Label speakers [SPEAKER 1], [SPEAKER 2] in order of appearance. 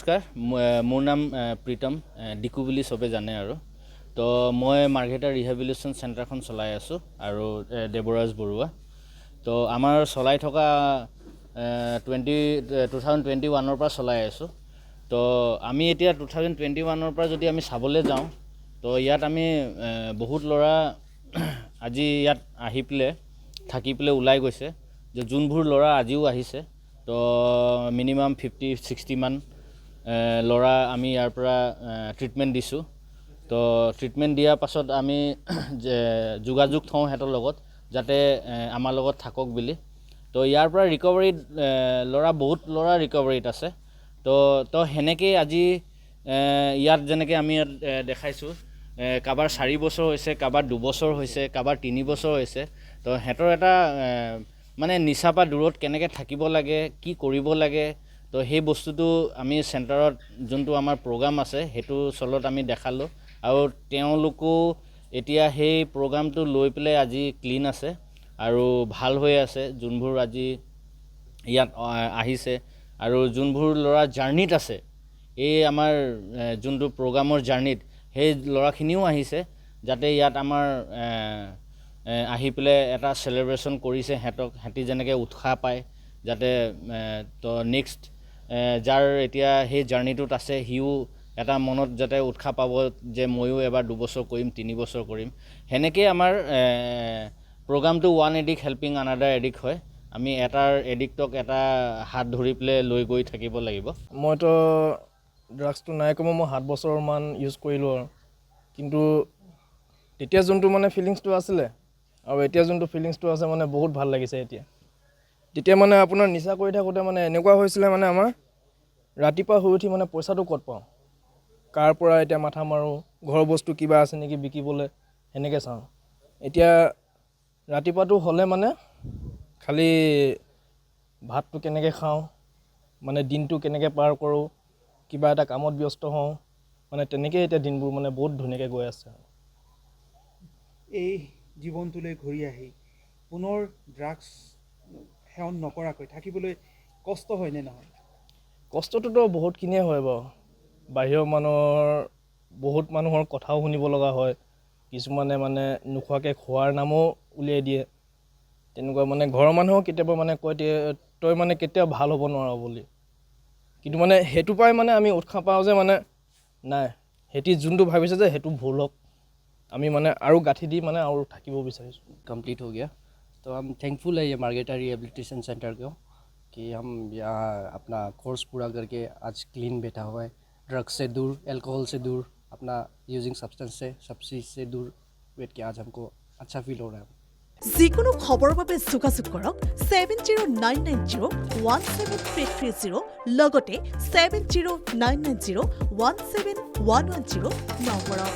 [SPEAKER 1] নমস্কাৰ মোৰ নাম প্ৰীতম ডিকু বুলি সবে জানে আৰু তো মই মাৰ্ঘেটা ৰিহেবিলিটেশ্যন চেণ্টাৰখন চলাই আছোঁ আৰু দেৱৰাজ বৰুৱা তো আমাৰ চলাই থকা 2021ৰ পৰা চলাই আছোঁ তো আমি এতিয়া 2021ৰ পৰা যদি আমি চাবলৈ যাওঁ তো ইয়াত আমি বহুত ল'ৰা আজি ইয়াত আহি পেলাই থাকি পেলাই ওলাই গৈছে যে যোনবোৰ ল'ৰা আজিও আহিছে তো মিনিমাম 50-60 মান ল'ৰা আমি ইয়াৰ পৰা ট্ৰিটমেণ্ট দিছোঁ তো ট্ৰিটমেণ্ট দিয়াৰ পাছত আমি যোগাযোগ থওঁ হেতৰ লগত যাতে আমাৰ লগত থাকক বুলি তো ইয়াৰ পৰা ৰিকভাৰী বহুত ল'ৰা ৰিকভাৰীত আছে তো হেনেকৈ আজি ইয়াত যেনেকৈ আমি ইয়াত দেখাইছোঁ কাবাৰ 4 বছৰ হৈছে কাবাৰ 2 বছৰ হৈছে কাবাৰ 3 বছৰ হৈছে তো হেতৰ এটা মানে নিচাপা দূৰত কেনেকৈ থাকিব লাগে কি কৰিব লাগে তো সেই বস্তুটো আমি চেণ্টাৰত যোনটো আমাৰ প্ৰগ্ৰাম আছে সেইটো চলত আমি দেখালোঁ আৰু তেওঁলোকো এতিয়া সেই প্ৰগ্ৰামটো লৈ পেলাই আজি ক্লিন আছে আৰু ভাল হৈ আছে যোনবোৰ আজি ইয়াত আহিছে আৰু যোনবোৰ ল'ৰা জাৰ্নিত আছে এই আমাৰ যোনটো প্ৰগ্ৰামৰ জাৰ্নিত সেই ল'ৰাখিনিও আহিছে যাতে ইয়াত আমাৰ আহি পেলাই এটা সেলিব্ৰেশ্যন কৰিছে হেঁতি যেনেকৈ উৎসাহ পায় যাতে তো নেক্সট যাৰ এতিয়া সেই জাৰ্নিটোত আছে হিও এটা মনত যাতে উৎসাহ পাব যে ময়ো এবাৰ 2 বছৰ কৰিম 3 বছৰ কৰিম হেনেকৈ আমাৰ প্ৰগ্ৰামটো one addict helping another addict হয় আমি এটাৰ এডিক্টক এটা হাত ধৰি পেলাই লৈ গৈ থাকিব লাগিব
[SPEAKER 2] মইতো ড্ৰাগছটো নাই কমেও মই 7 বছৰমান ইউজ কৰিলোঁ আৰু কিন্তু তেতিয়া যোনটো মানে ফিলিংছটো আছিলে আৰু এতিয়া যোনটো ফিলিংছটো আছে মানে বহুত ভাল লাগিছে এতিয়া তেতিয়া মানে আপোনাৰ নিচা কৰি থাকোঁতে মানে এনেকুৱা হৈছিলে মানে আমাৰ ৰাতিপুৱা শুই উঠি মানে পইচাটো ক'ত পাওঁ কাৰ পৰা এতিয়া মাথা মাৰোঁ ঘৰৰ বস্তু কিবা আছে নেকি বিকিবলৈ সেনেকৈ চাওঁ এতিয়া ৰাতিপুৱাটো হ'লে মানে খালি ভাতটো কেনেকৈ খাওঁ মানে দিনটো কেনেকৈ পাৰ কৰোঁ কিবা এটা কামত ব্যস্ত হওঁ মানে তেনেকৈ এতিয়া দিনবোৰ মানে বহুত ধুনীয়াকৈ গৈ আছে
[SPEAKER 3] এই জীৱনটোলৈ ঘূৰি আহি পুনৰ ড্ৰাগছ সেৱন নকৰাকৈ থাকিবলৈ কষ্ট হয়নে নহয়
[SPEAKER 2] কষ্টটোতো বহুতখিনিয়ে হয় বাৰু বাহিৰৰ বহুত মানুহৰ কথাও শুনিব লগা হয় কিছুমানে মানে নোখোৱাকৈ খোৱাৰ নামো উলিয়াই দিয়ে তেনেকুৱা মানে ঘৰৰ মানুহো কেতিয়াবা মানে কয় তই মানে কেতিয়াও ভাল হ'ব নোৱাৰ বুলি কিন্তু মানে সেইটো পাই মানে আমি উৎসাহ পাওঁ যে মানে নাই সেতি যোনটো ভাবিছে যে সেইটো ভুল হওক আমি মানে আৰু গাঁঠি দি মানে আৰু থাকিব বিচাৰিছোঁ
[SPEAKER 4] कंप्लीट हो गया तो हम थैंकफुल है ये मार्घेटा रिहेबिलिटेशन सेंटर को कि हम यहाँ अपना कोर्स पूरा करके आज क्लीन बैठा हुआ है ड्रग्स से दूर अल्कोहल से दूर अपना यूजिंग सब्सटेंस से सब चीज़ से दूर बैठ के आज हमको अच्छा फील हो रहा है
[SPEAKER 5] যিকোনো খবৰৰ বাবে যোগাযোগ কৰক 7099017330 লগতে 7099017110 নম্বৰত